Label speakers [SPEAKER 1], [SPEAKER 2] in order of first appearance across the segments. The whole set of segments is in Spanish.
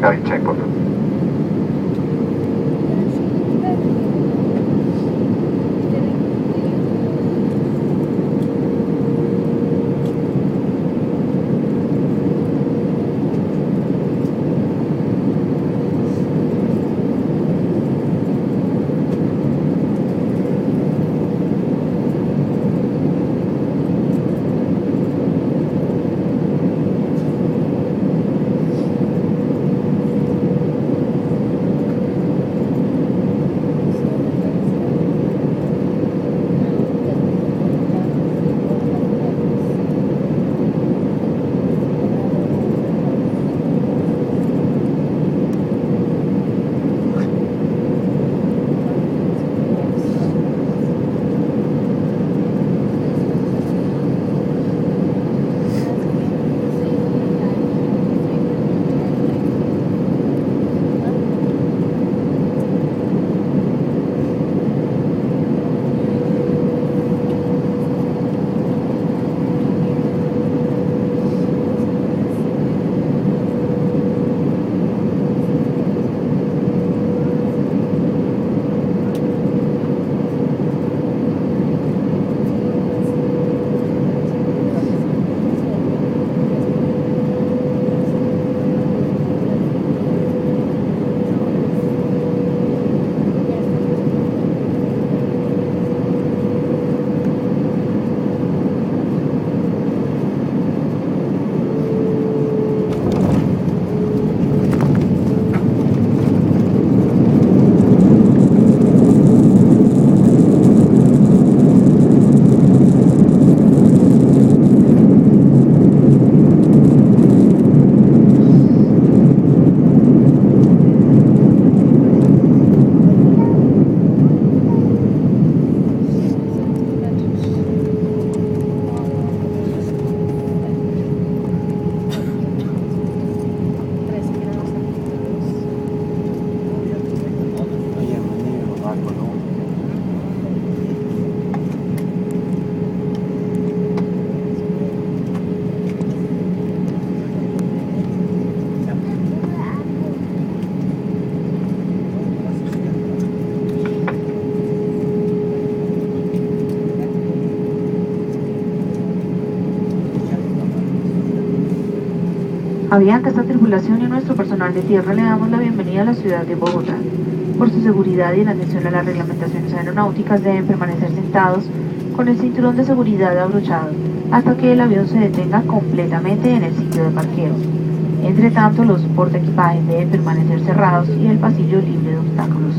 [SPEAKER 1] cabin checkpoint.
[SPEAKER 2] Avianca, esta tripulación y nuestro personal de tierra le damos la bienvenida a la ciudad de Bogotá. Por su seguridad y en atención a las reglamentaciones aeronáuticas deben permanecer sentados con el cinturón de seguridad abrochado hasta que el avión se detenga completamente en el sitio de parqueo. Entre tanto, los portaequipajes deben permanecer cerrados y el pasillo libre de obstáculos.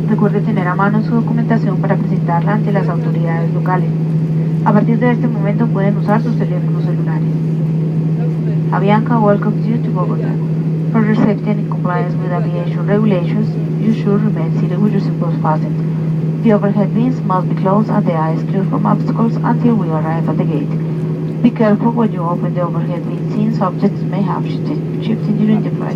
[SPEAKER 2] Recuerde tener a mano su documentación para presentarla ante las autoridades locales. A partir de este momento pueden usar sus teléfonos celulares. Avianca welcomes you to Bogota. For your safety and in compliance with aviation regulations, you should remain seated with your seatbelts fastened. The overhead bins must be closed and the eyes clear from obstacles until we arrive at the gate. Be careful when you open the overhead bin, since objects may have shifted during the flight.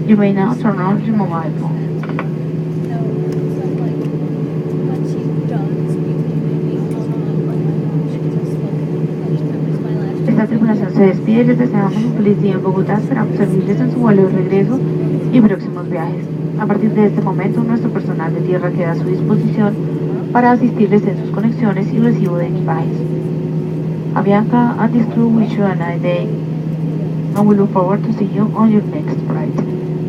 [SPEAKER 2] You may now turn on your mobile phone. Esta tripulación se despide y les deseamos un feliz día en Bogotá. Esperamos servirles en su vuelo de regreso y próximos viajes. A partir de este momento, nuestro personal de tierra queda a su disposición para asistirles en sus conexiones y recibo de equipajes. Avianca and this crew wish you a nice day, and we look forward to see you on your next flight.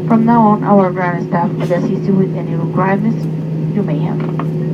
[SPEAKER 2] From now on, our ground staff will assist you with any requirements you may have.